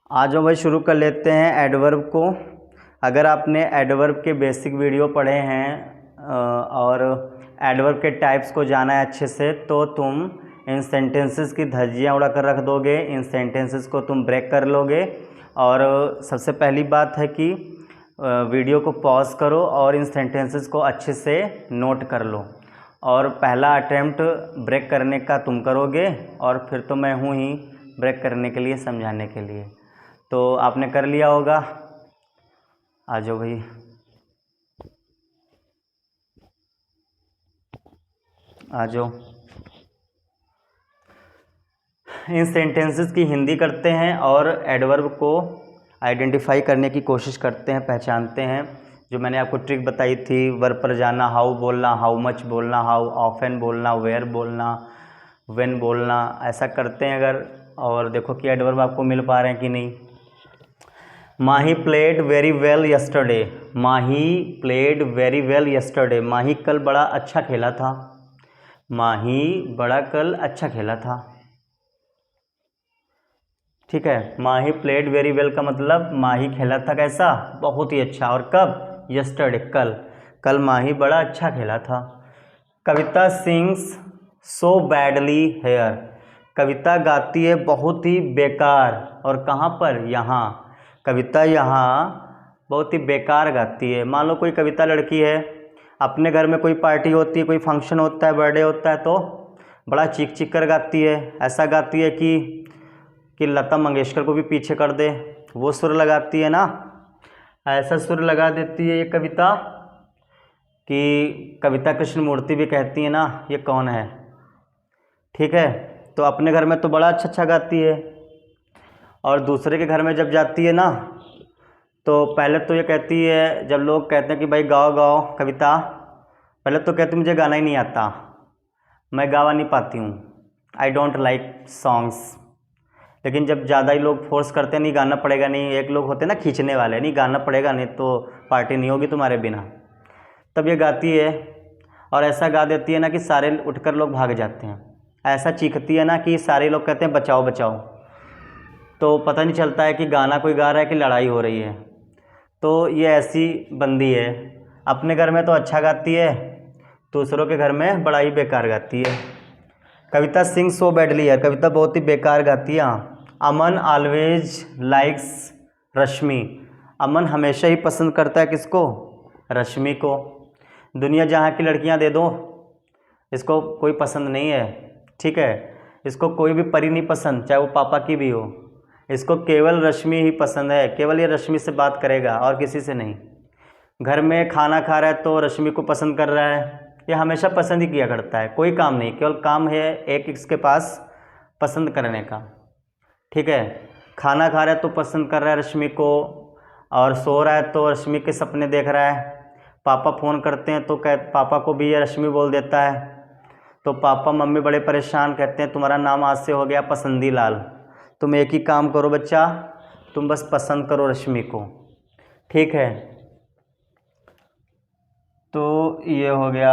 आज हम भाई शुरू कर लेते हैं एडवर्ब को। अगर आपने एडवर्ब के बेसिक वीडियो पढ़े हैं और एडवर्ब के टाइप्स को जाना है अच्छे से, तो तुम इन सेंटेंसेस की धज्जियाँ उड़ा कर रख दोगे, इन सेंटेंसेस को तुम ब्रेक कर लोगे। और सबसे पहली बात है कि वीडियो को पॉज करो और इन सेंटेंसेस को अच्छे से नोट कर लो। और पहला अटेम्प्ट ब्रेक करने का तुम करोगे और फिर तो मैं हूँ ही ब्रेक करने के लिए, समझाने के लिए। तो आपने कर लिया होगा। आ जाओ भाई, आ जाओ। इन सेंटेंसेस की हिंदी करते हैं और एडवर्ब को आइडेंटिफाई करने की कोशिश करते हैं, पहचानते हैं। जो मैंने आपको ट्रिक बताई थी, वर्ब पर जाना, हाउ बोलना, हाउ मच बोलना, हाउ ऑफन बोलना, वेयर बोलना, व्हेन बोलना, ऐसा करते हैं अगर। और देखो कि एडवर्ब आपको मिल पा रहे हैं कि नहीं। माही प्लेड वेरी वेल यस्टरडे। माही प्लेड वेरी वेल यस्टरडे। माही कल बड़ा अच्छा खेला था। माही बड़ा कल अच्छा खेला था। ठीक है, माही प्लेड वेरी वेल का मतलब माही खेला था कैसा, बहुत ही अच्छा। और कब, यस्टरडे, कल। कल माही बड़ा अच्छा खेला था। कविता सिंग्स सो बैडली हेयर। कविता गाती है बहुत ही बेकार। और कहाँ पर, यहाँ। कविता यहाँ बहुत ही बेकार गाती है। मान लो कोई कविता लड़की है, अपने घर में कोई पार्टी होती है, कोई फंक्शन होता है, बर्थडे होता है, तो बड़ा चीख चीख कर गाती है। ऐसा गाती है कि लता मंगेशकर को भी पीछे कर दे, वो सुर लगाती है ना। ऐसा सुर लगा देती है ये कविता कि कविता कृष्णमूर्ति भी कहती है ना, ये कौन है। ठीक है, तो अपने घर में तो बड़ा अच्छा अच्छा गाती है, और दूसरे के घर में जब जाती है ना, तो पहले तो ये कहती है, जब लोग कहते हैं कि भाई गाओ गाओ कविता, पहले तो कहती मुझे गाना ही नहीं आता, मैं गावा नहीं पाती हूँ, आई डोंट लाइक सॉन्ग्स। लेकिन जब ज़्यादा ही लोग फोर्स करते हैं, नहीं गाना पड़ेगा, नहीं, एक लोग होते हैं ना खींचने वाले, नहीं गाना पड़ेगा, नहीं तो पार्टी नहीं होगी तुम्हारे बिना, तब ये गाती है। और ऐसा गा देती है ना कि सारे उठकर लोग भाग जाते हैं। ऐसा चीखती है ना कि सारे लोग कहते हैं बचाओ बचाओ। तो पता नहीं चलता है कि गाना कोई गा रहा है कि लड़ाई हो रही है। तो ये ऐसी बंदी है, अपने घर में तो अच्छा गाती है, दूसरों के घर में बड़ा ही बेकार गाती है। कविता सिंग सो बैडली है, कविता बहुत ही बेकार गाती है। अमन ऑलवेज लाइक्स रश्मि। अमन हमेशा ही पसंद करता है किसको, रश्मि को। दुनिया जहाँ की लड़कियाँ दे दो, इसको कोई पसंद नहीं है। ठीक है, इसको कोई भी परी नहीं पसंद, चाहे वो पापा की भी हो। इसको केवल रश्मि ही पसंद है, केवल ये रश्मि से बात करेगा और किसी से नहीं। घर में खाना खा रहा है तो रश्मि को पसंद कर रहा है, ये हमेशा पसंद ही किया करता है, कोई काम नहीं, केवल काम है एक इसके पास, पसंद करने का। ठीक है, खाना खा रहा है तो पसंद कर रहा है रश्मि को, और सो रहा है तो रश्मि के सपने देख रहा है। पापा फ़ोन करते हैं तो पापा को भी ये रश्मि बोल देता है। तो पापा मम्मी बड़े परेशान, कहते हैं तुम्हारा नाम आज से हो गया पसंदी लाल। तुम एक ही काम करो बच्चा, तुम बस पसंद करो रश्मि को। ठीक है, तो ये हो गया,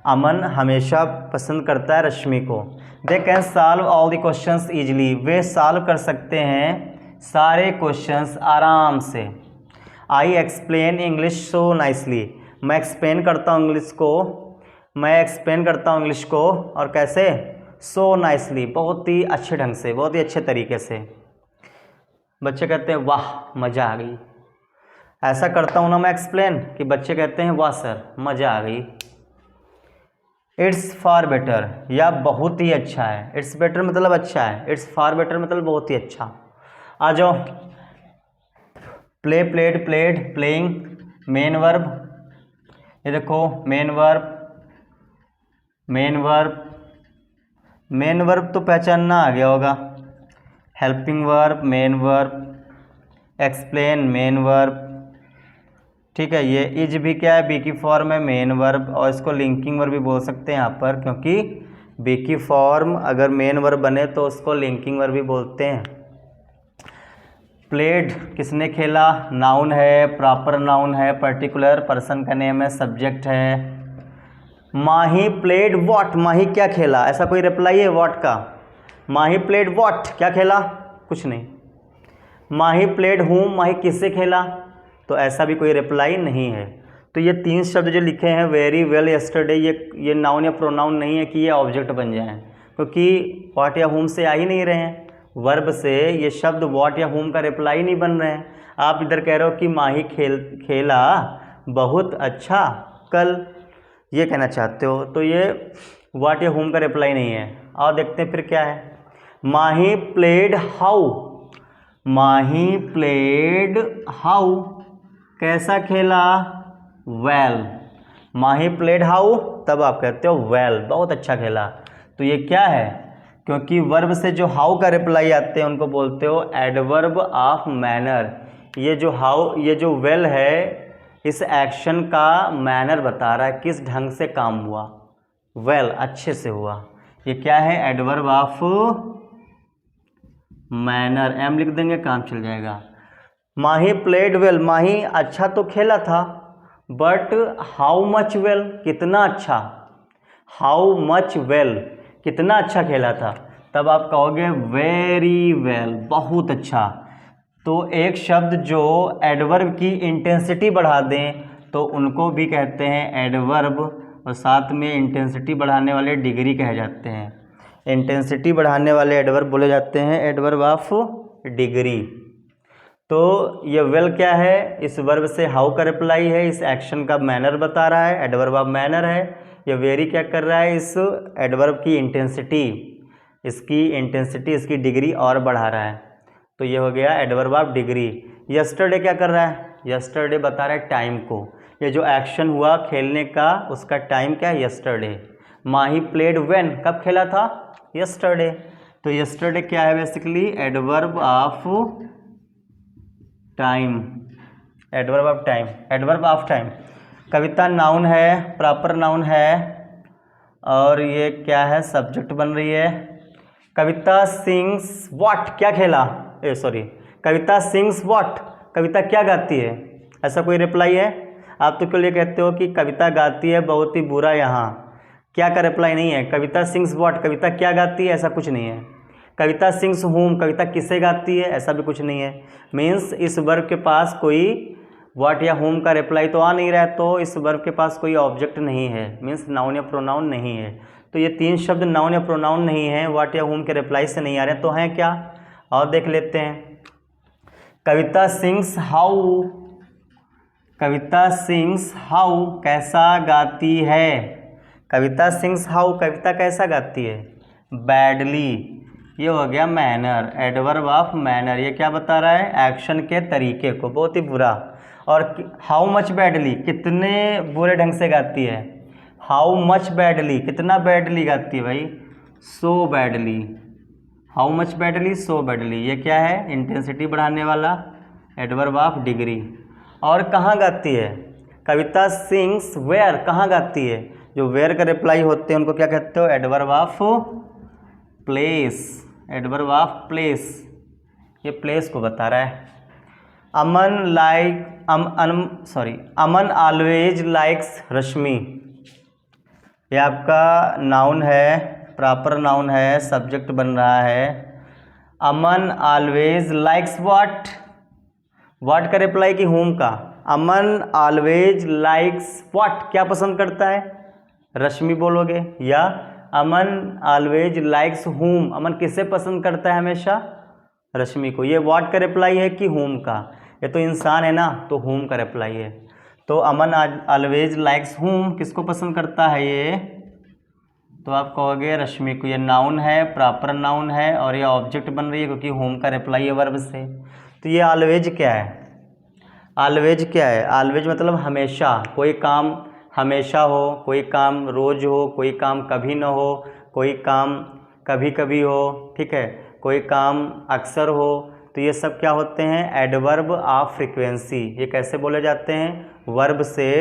अमन हमेशा पसंद करता है रश्मि को। They can solve all the questions easily. Way solve कर सकते हैं सारे क्वेश्चंस आराम से। आई एक्सप्लेन इंग्लिश सो नाइसली। मैं एक्सप्लेन करता हूँ इंग्लिश को, मैं एक्सप्लेन करता हूँ इंग्लिश को, और कैसे, सो नाइसली, बहुत ही अच्छे ढंग से, बहुत ही अच्छे तरीके से। बच्चे कहते हैं वाह मज़ा आ गई। ऐसा करता हूँ ना मैं एक्सप्लेन कि बच्चे कहते हैं वाह सर मज़ा आ गई। इट्स फार बेटर, या बहुत ही अच्छा है। इट्स बेटर मतलब अच्छा है, इट्स फार बेटर मतलब बहुत ही अच्छा। आ जाओ, play played played playing, main verb. ये देखो main verb, main verb, main verb तो पहचानना आ गया होगा। Helping verb main verb, explain main verb. ठीक है, ये इज भी क्या है, बी की फॉर्म है, मेन वर्ब, और इसको लिंकिंग वर्ब भी बोल सकते हैं यहाँ पर, क्योंकि बी की फॉर्म अगर मेन वर्ब बने तो उसको लिंकिंग वर्ब भी बोलते हैं। प्लेड किसने खेला, नाउन है, प्रॉपर नाउन है, पर्टिकुलर पर्सन का नेम है, सब्जेक्ट है। माही प्लेड व्हाट, माही क्या खेला, ऐसा कोई रिप्लाई है व्हाट का। माही प्लेड व्हाट, क्या खेला, कुछ नहीं। माही प्लेड हूम, माही किससे खेला, तो ऐसा भी कोई रिप्लाई नहीं है। तो ये 3 शब्द जो लिखे हैं वेरी वेल यस्टरडे, ये नाउन या प्रोनाउन नहीं है कि ये ऑब्जेक्ट बन जाएं, क्योंकि व्हाट या हुम से आ ही नहीं रहे हैं। वर्ब से ये शब्द व्हाट या हुम का रिप्लाई नहीं बन रहे हैं। आप इधर कह रहे हो कि माही खेला बहुत अच्छा कल, ये कहना चाहते हो, तो ये व्हाट या हुम का रिप्लाई नहीं है। और देखते हैं फिर क्या है। Mahi played how, Mahi played how, कैसा खेला, वेल। माही प्लेड हाउ, तब आप कहते हो वेल, बहुत अच्छा खेला। तो ये क्या है, क्योंकि वर्ब से जो हाउ का रिप्लाई आते हैं उनको बोलते हो एडवर्ब ऑफ मैनर। ये जो हाउ, ये जो वेल है, इस एक्शन का मैनर बता रहा है, किस ढंग से काम हुआ, वेल अच्छे से हुआ। ये क्या है, एडवर्ब ऑफ मैनर। एम लिख देंगे, काम चल जाएगा। माही प्लेड वेल, माही अच्छा तो खेला था, बट हाउ मच वेल, कितना अच्छा, हाउ मच वेल, कितना अच्छा खेला था, तब आप कहोगे वेरी वेल, बहुत अच्छा। तो एक शब्द जो एडवर्ब की इंटेंसिटी बढ़ा दें तो उनको भी कहते हैं एडवर्ब, और साथ में इंटेंसिटी बढ़ाने वाले डिग्री कहे जाते हैं। इंटेंसिटी बढ़ाने वाले एडवर्ब बोले जाते हैं एडवर्ब ऑफ डिग्री। तो ये वेल क्या है, इस वर्ब से हाउ का रिप्लाई है, इस एक्शन का मैनर बता रहा है, एडवर्ब ऑफ मैनर है। ये वेरी क्या कर रहा है, इस एडवर्ब की इंटेंसिटी, इसकी इंटेंसिटी, इसकी डिग्री और बढ़ा रहा है। तो ये हो गया एडवर्ब ऑफ डिग्री। यस्टरडे क्या कर रहा है, यस्टरडे बता रहा है टाइम को, ये जो एक्शन हुआ खेलने का उसका टाइम क्या है, यस्टरडे। माही प्लेड व्हेन, कब खेला था, यस्टरडे। तो यस्टरडे क्या है, basically adverb of time, adverb of time, adverb of time. Kavita noun है, प्रॉपर नाउन है, और ये क्या है, सब्जेक्ट बन रही है। कविता सिंग्स व्हाट, क्या खेला, कविता सिंग्स व्हाट, कविता क्या गाती है, ऐसा कोई रिप्लाई है। आप तो क्यों ये कहते हो कि कविता गाती है बहुत ही बुरा, यहाँ क्या का रिप्लाई नहीं है। कविता सिंग्स व्हाट, कविता क्या गाती है, ऐसा कुछ नहीं है। कविता सिंग्स होम, कविता किसे गाती है, ऐसा भी कुछ नहीं है। मीन्स इस वर्ब के पास कोई व्हाट या होम का रिप्लाई तो आ नहीं रहा है, तो इस वर्ब के पास कोई ऑब्जेक्ट नहीं है, मीन्स नाउन या प्रोनाउन नहीं है। तो ये 3 शब्द नाउन या प्रोनाउन नहीं है, व्हाट या होम के रिप्लाई से नहीं आ रहे, तो हैं क्या, और देख लेते हैं। Kavita sings how, Kavita sings how, कैसा गाती है, कविता सिंग्स हाउ, कविता कैसा गाती है, बैडली। ये हो गया मैनर, एडवर्ब ऑफ मैनर। ये क्या बता रहा है, एक्शन के तरीके को, बहुत ही बुरा। और हाउ मच बैडली, कितने बुरे ढंग से गाती है, हाउ मच बैडली, कितना बैडली गाती है भाई, so badly. How much badly, so badly. ये क्या है, इंटेंसिटी बढ़ाने वाला एडवर्ब ऑफ डिग्री। और कहाँ गाती है, कविता सिंग्स वेयर, कहाँ गाती है, जो वेयर का रिप्लाई होते हैं उनको क्या कहते हो, adverb of place, adverb of place. ये प्लेस को बता रहा है। अमन ऑलवेज लाइक्स रश्मि, ये आपका नाउन है, प्रॉपर नाउन है, सब्जेक्ट बन रहा है। अमन ऑलवेज लाइक्स व्हाट, व्हाट का रिप्लाई की होम का। अमन ऑलवेज लाइक्स व्हाट, क्या पसंद करता है, रश्मि बोलोगे। या अमन ऑलवेज लाइक्स होम, अमन किसे पसंद करता है हमेशा, रश्मि को। ये व्हाट का रिप्लाई है कि होम का, ये तो इंसान है ना, तो होम का रिप्लाई है। तो अमन ऑलवेज लाइक्स होम, किसको पसंद करता है ये, तो आप कहोगे रश्मि को। ये नाउन है, प्रॉपर नाउन है, और ये ऑब्जेक्ट बन रही है क्योंकि होम का रिप्लाई है वर्ब से। तो ये ऑलवेज क्या है, ऑलवेज क्या है, ऑलवेज मतलब हमेशा, कोई काम हमेशा हो, कोई काम रोज़ हो, कोई काम कभी ना हो, कोई काम कभी कभी हो, ठीक है, कोई काम अक्सर हो। तो ये सब क्या होते हैं, एडवर्ब ऑफ फ्रीक्वेंसी। ये कैसे बोले जाते हैं, वर्ब से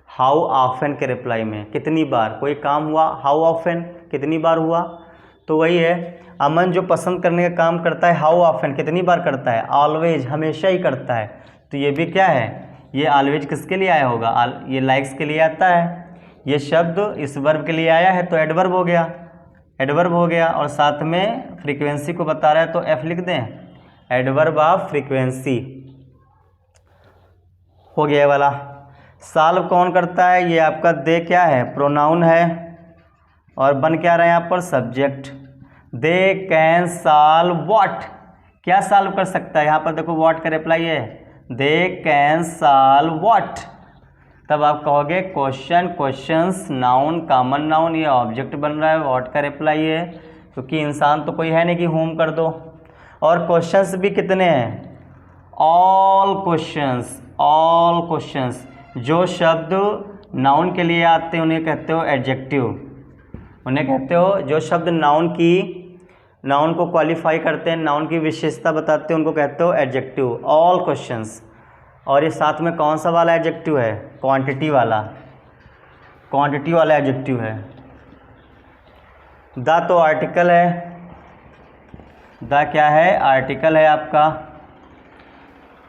हाउ ऑफन के रिप्लाई में, कितनी बार कोई काम हुआ, हाउ ऑफन, कितनी बार हुआ। तो वही है, अमन जो पसंद करने का काम करता है, हाउ ऑफन, कितनी बार करता है, ऑलवेज, हमेशा ही करता है। तो ये भी क्या है, ये ऑलवेज किसके लिए आया होगा, ये लाइक्स के लिए आता है। ये शब्द इस वर्ब के लिए आया है तो एडवर्ब हो गया, एडवर्ब हो गया। और साथ में फ्रीक्वेंसी को बता रहा है तो एफ लिख दें, एडवर्ब ऑफ फ्रीक्वेंसी हो गया ये वाला। सॉल्व कौन करता है, ये आपका दे क्या है, प्रोनाउन है, और बन क्या रहा है यहाँ पर, subject. They can solve what, क्या सॉल्व कर सकता है, यहाँ पर देखो व्हाट का रिप्लाई है, दे कैन सॉल्व व्हाट। तब आप कहोगे question, questions, noun, common noun, ये ऑब्जेक्ट बन रहा है, व्हाट का रिप्लाई है, क्योंकि इंसान तो कोई है नहीं कि होम कर दो। और क्वेश्चंस भी कितने हैं, ऑल क्वेश्चंस, ऑल क्वेश्चंस। जो शब्द नाउन के लिए आते हैं उन्हें कहते हो एडजेक्टिव, उन्हें कहते हो जो शब्द नाउन को क्वालिफाई करते हैं, नाउन की विशेषता बताते हैं, उनको कहते हो एडजेक्टिव, ऑल क्वेश्चंस। और ये साथ में कौन सा वाला एडजेक्टिव है, क्वांटिटी वाला, क्वांटिटी वाला एडजेक्टिव है। द तो आर्टिकल है, द क्या है, आर्टिकल है आपका।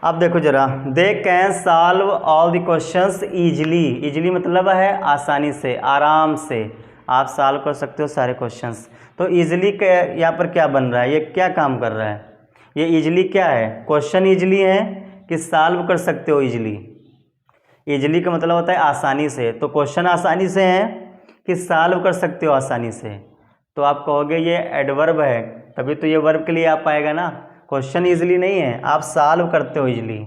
अब देखो जरा, they can solve all the questions easily, easily मतलब है आसानी से, आराम से आप सॉल्व कर सकते हो सारे क्वेश्चंस। तो ईजिली के यहाँ पर क्या बन रहा है, ये क्या काम कर रहा है, ये ईजिली क्या है, क्वेश्चन ईजिली है कि सॉल्व कर सकते हो ईजिली। ईजिली का मतलब होता है आसानी से, तो क्वेश्चन आसानी से हैं कि सॉल्व कर सकते हो आसानी से। तो आप कहोगे ये एडवर्ब है, तभी तो ये वर्ब के लिए आ पाएगा ना, क्वेश्चन ईजिली नहीं है, आप सॉल्व करते हो ईजिली।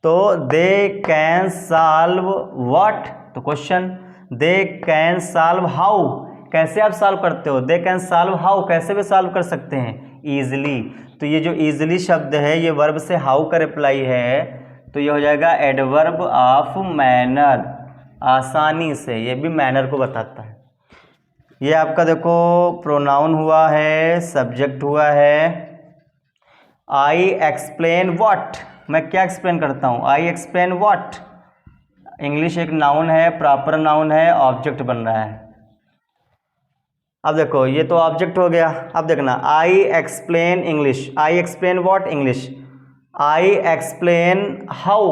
तो दे कैन सॉल्व व्हाट, तो question. They can solve how, कैसे आप सॉल्व करते हो, दे कैन सॉल्व हाउ, कैसे भी सॉल्व कर सकते हैं, ईजिली। तो ये जो ईजिली शब्द है ये वर्ब से हाउ का रिप्लाई है, तो ये हो जाएगा एडवर्ब ऑफ मैनर, आसानी से, ये भी मैनर को बताता है। ये आपका देखो प्रोनाउन हुआ है, सब्जेक्ट हुआ है। आई एक्सप्लेन व्हाट, मैं क्या एक्सप्लेन करता हूँ, आई एक्सप्लेन व्हाट। इंग्लिश एक नाउन है, प्रॉपर नाउन है, ऑब्जेक्ट बन रहा है। अब देखो ये तो ऑब्जेक्ट हो गया। अब देखना, आई explain English, I explain what, English. I explain how,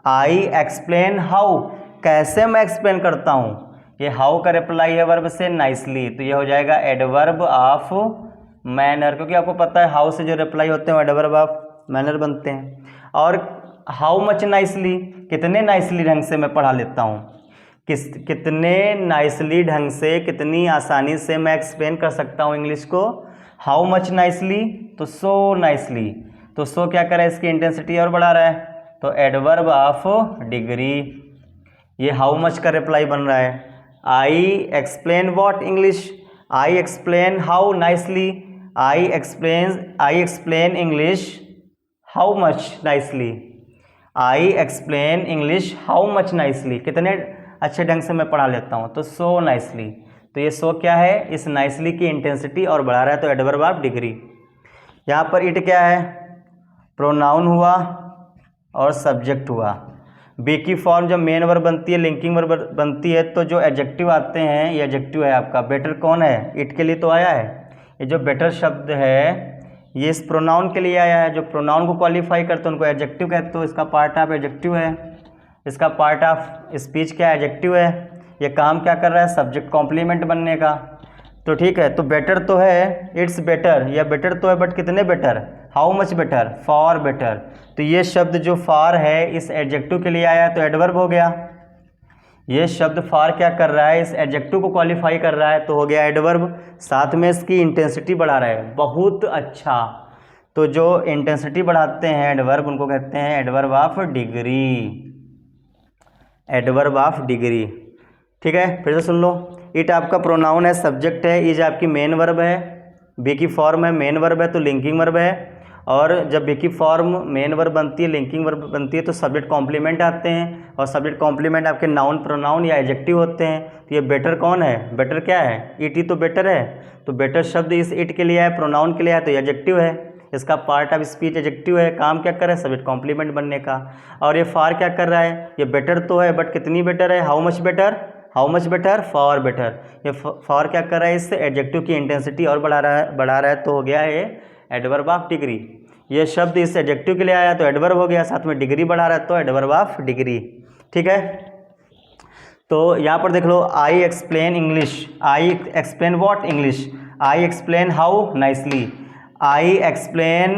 I explain how, कैसे मैं एक्सप्लेन करता हूँ, ये हाउ का रिप्लाई है वर्ब से नाइसली, तो ये हो जाएगा एडवर्ब ऑफ मैनर, क्योंकि आपको पता है हाउ से जो रिप्लाई होते हैं एडवर्ब ऑफ मैनर बनते हैं। और हाउ मच नाइसली, कितने नाइसली ढंग से मैं पढ़ा लेता हूँ, कितने नाइसली ढंग से, कितनी आसानी से मैं एक्सप्लेन कर सकता हूँ इंग्लिश को। हाउ मच नाइसली, तो सो नाइसली, तो सो क्या कर रहा है, इसकी इंटेंसिटी और बढ़ा रहा है, तो एडवर्ब ऑफ डिग्री, ये हाउ मच का रिप्लाई बन रहा है। आई explain what, English. I explain how nicely, I explain English how much nicely, I explain English how much nicely, कितने अच्छे ढंग से मैं पढ़ा लेता हूँ, तो सो नाइसली। तो ये सो क्या है, इस नाइसली की इंटेंसिटी और बढ़ा रहा है, तो एडवर्ब ऑफ डिग्री। यहाँ पर इट क्या है, प्रोनाउन हुआ और सब्जेक्ट हुआ। बी की फॉर्म जब मेन वर्ब बनती है, लिंकिंग वर्ब बनती है, तो जो एडजेक्टिव आते हैं ये एडजेक्टिव है आपका। बेटर कौन है, इट के लिए तो आया है, ये जो बेटर शब्द है ये इस प्रोनाउन के लिए आया है, जो प्रोनाउन को क्वालिफाई करते हैं उनको एडजेक्टिव कहते हो, इसका पार्ट ऑफ एडजेक्टिव है, इसका पार्ट ऑफ स्पीच क्या एडजेक्टिव है। ये काम क्या कर रहा है, सब्जेक्ट कॉम्प्लीमेंट बनने का। तो ठीक है, तो बेटर तो है, इट्स बेटर, या बेटर तो है बट कितने better, how much better, for better. तो ये शब्द जो फॉर है इस एडजेक्टिव के लिए आया, तो एडवर्ब हो गया। ये शब्द फॉर क्या कर रहा है, इस एडजेक्टिव को क्वालिफाई कर रहा है, तो हो गया एडवर्ब। साथ में इसकी इंटेंसिटी बढ़ा रहा है, बहुत अच्छा। तो जो इंटेंसिटी बढ़ाते हैं एडवर्ब, उनको कहते हैं adverb of degree, adverb of degree. ठीक है, फिर से सुन लो। इट आपका प्रोनाउन है, सब्जेक्ट है, इज आपकी मेन वर्ब है, बी की फॉर्म है, मेन वर्ब है तो लिंकिंग वर्ब है। और जब बी की फॉर्म मेन वर्ब बनती है, लिंकिंग वर्ब बनती है, तो सब्जेक्ट कॉम्प्लीमेंट आते हैं, और सब्जेक्ट कॉम्प्लीमेंट आपके नाउन, प्रोनाउन या एडजेक्टिव होते हैं। तो ये बेटर कौन है, बेटर क्या है, इट ही तो बेटर है। तो बेटर शब्द इस इट के लिए है, प्रोनाउन के लिए है, तो ये एडजेक्टिव है, इसका पार्ट ऑफ स्पीच एडजेक्टिव है। काम क्या कर रहा है, सब्जेक्ट कॉम्प्लीमेंट बनने का। और ये फॉर क्या कर रहा है, ये बेटर तो है बट कितनी बेटर है, how much better, how much better, for better. ये फॉर क्या कर रहा है, इससे एडजेक्टिव की इंटेंसिटी और बढ़ा रहा है, तो हो गया है एडवर्ब ऑफ डिग्री। ये शब्द इस एडजेक्टिव के लिए आया तो एडवर्ब हो गया, साथ में डिग्री बढ़ा रहा है तो एडवर्ब ऑफ डिग्री। ठीक है, तो यहाँ पर देख लो, I explain English, I explain what, English. I explain how nicely, I explain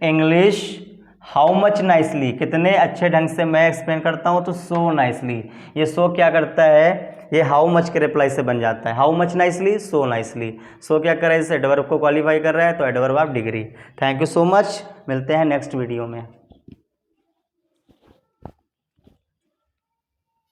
English how much nicely, कितने अच्छे ढंग से मैं एक्सप्लेन करता हूँ, तो सो नाइसली, ये सो क्या करता है, ये हाउ मच के रिप्लाई से बन जाता है, how much nicely, so nicely. So क्या कर रहा है, इस एडवर्ब को क्वालिफाई कर रहा है, तो adverb of degree. Thank you so much, मिलते हैं नेक्स्ट वीडियो में।